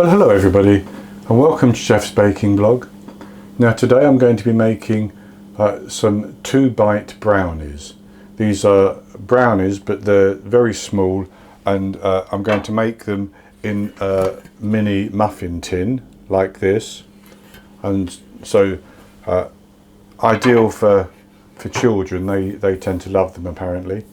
Well, hello everybody and welcome to Chef's Baking Blog. Now today I'm going to be making some 2-bite brownies. These are brownies but they're very small, and I'm going to make them in a mini muffin tin like this, and so ideal for children. They tend to love them apparently.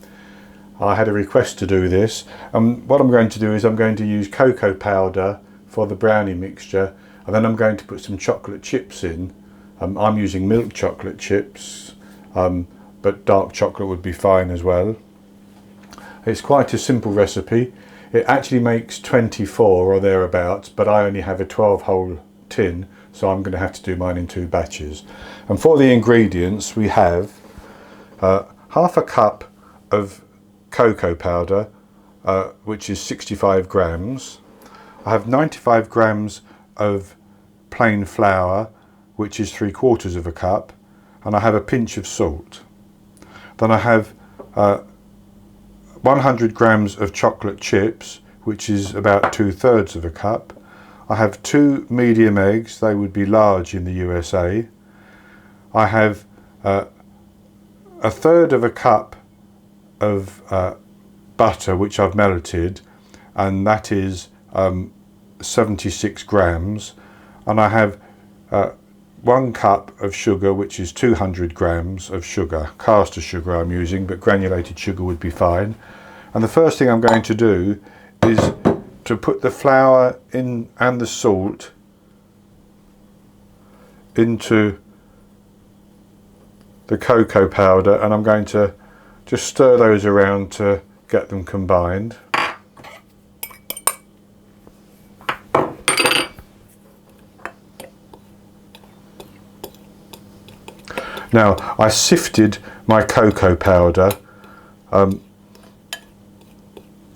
I had a request to do this, and what I'm going to do is I'm going to use cocoa powder for the brownie mixture, and then I'm going to put some chocolate chips in. I'm using milk chocolate chips, but dark chocolate would be fine as well. It's quite a simple recipe. It actually makes 24 or thereabouts, but I only have a 12-hole tin, so I'm going to have to do mine in 2 batches. And for the ingredients, we have half a cup of cocoa powder, which is 65 grams. I have 95 grams of plain flour, which is 3/4 of a cup, and I have a pinch of salt. Then I have 100 grams of chocolate chips, which is about 2/3 of a cup. I have 2 medium eggs, they would be large in the USA. I have 1/3 of a cup of butter, which I've melted, and that is 76 grams. And I have 1 cup of sugar, which is 200 grams of sugar. Caster sugar I'm using, but granulated sugar would be fine. And the first thing I'm going to do is to put the flour in and the salt into the cocoa powder, and I'm going to just stir those around to get them combined. Now I sifted my cocoa powder to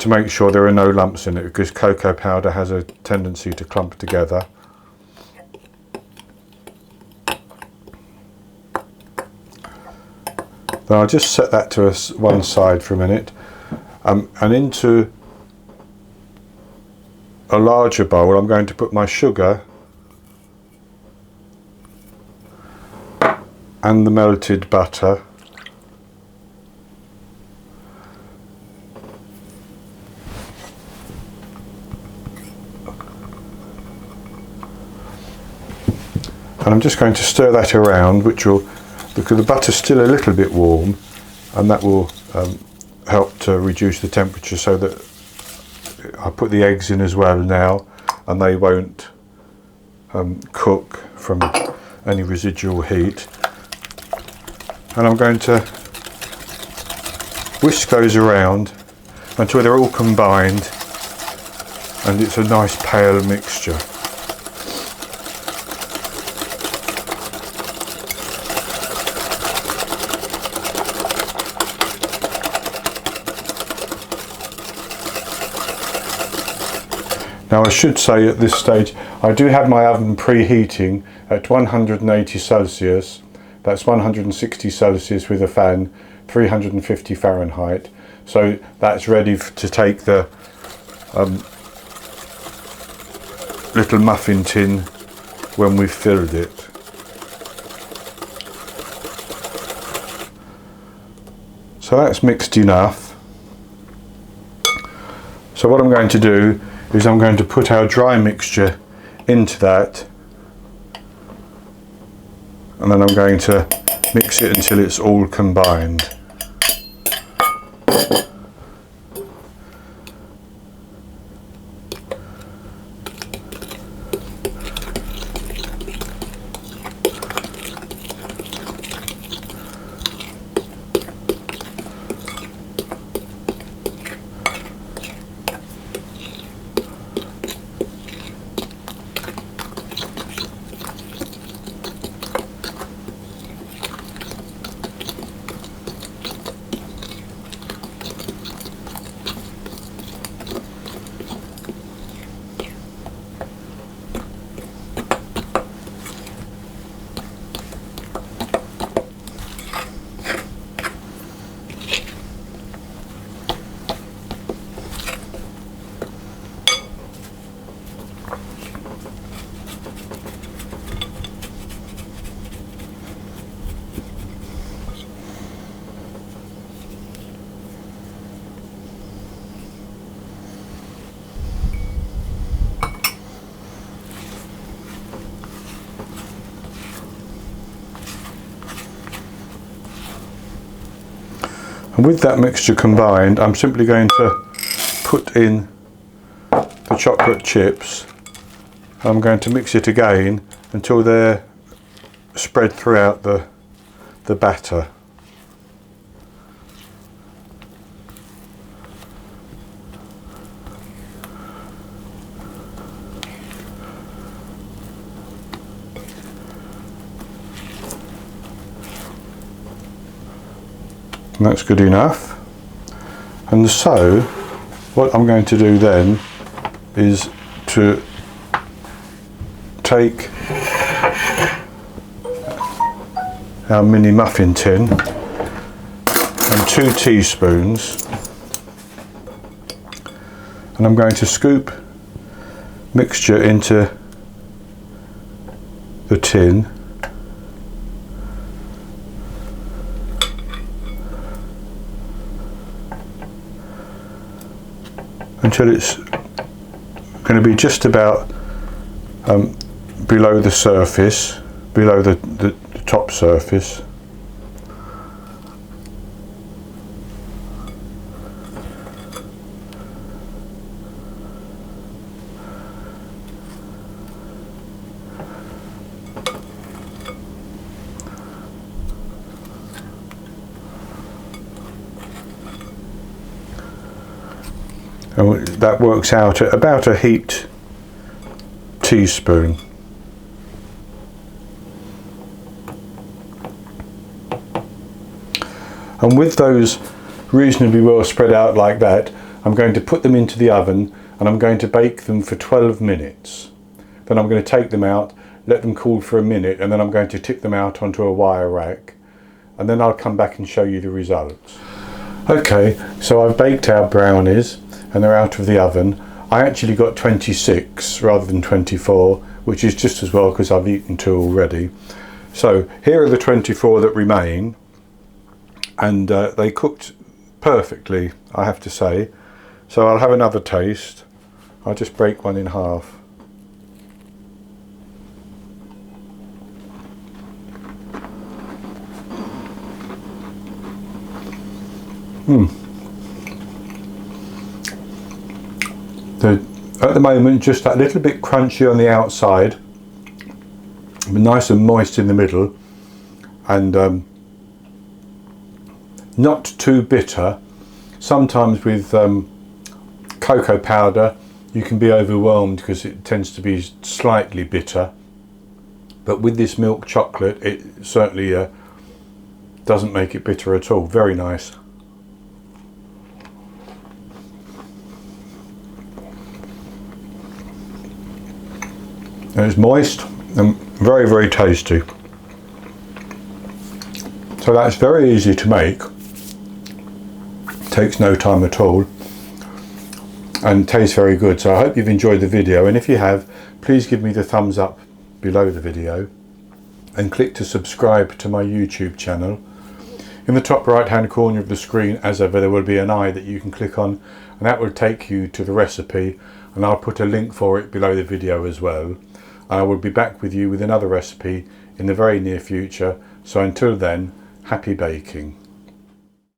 make sure there are no lumps in it, because cocoa powder has a tendency to clump together. Then I'll just set that to one side for a minute, and into a larger bowl I'm going to put my sugar and the melted butter. And I'm just going to stir that around, which will, because the butter's still a little bit warm, and that will help to reduce the temperature, so that I put the eggs in as well now, and they won't cook from any residual heat. And I'm going to whisk those around until they're all combined and it's a nice pale mixture. Now I should say at this stage, I do have my oven preheating at 180 Celsius. That's 160 Celsius with a fan, 350 Fahrenheit. So that's ready to take the little muffin tin when we've filled it. So that's mixed enough. So what I'm going to do is I'm going to put our dry mixture into that, and then I'm going to mix it until it's all combined. And with that mixture combined, I'm simply going to put in the chocolate chips. I'm going to mix it again until they're spread throughout the batter. And that's good enough. And so what I'm going to do then is to take our mini muffin tin and 2 teaspoons, and I'm going to scoop mixture into the tin. Until it's going to be just about below the surface, below the top surface. And that works out at about a heaped teaspoon. And with those reasonably well spread out like that, I'm going to put them into the oven and I'm going to bake them for 12 minutes. Then I'm going to take them out, let them cool for a minute, and then I'm going to tip them out onto a wire rack, and then I'll come back and show you the results. Okay, so I've baked our brownies and they're out of the oven. I actually got 26 rather than 24, which is just as well because I've eaten 2 already. So here are the 24 that remain, and they cooked perfectly, I have to say. So I'll have another taste. I'll just break one in half. They're, at the moment, just that little bit crunchy on the outside, but nice and moist in the middle, and not too bitter. Sometimes with cocoa powder you can be overwhelmed because it tends to be slightly bitter, but with this milk chocolate it certainly doesn't make it bitter at all. Very nice. And it's moist and very, very tasty. So that's very easy to make. Takes no time at all and tastes very good. So I hope you've enjoyed the video, and if you have, please give me the thumbs up below the video and click to subscribe to my YouTube channel. In the top right hand corner of the screen, as ever, there will be an eye that you can click on, and that will take you to the recipe, and I'll put a link for it below the video as well. I will be back with you with another recipe in the very near future, so until then, happy baking.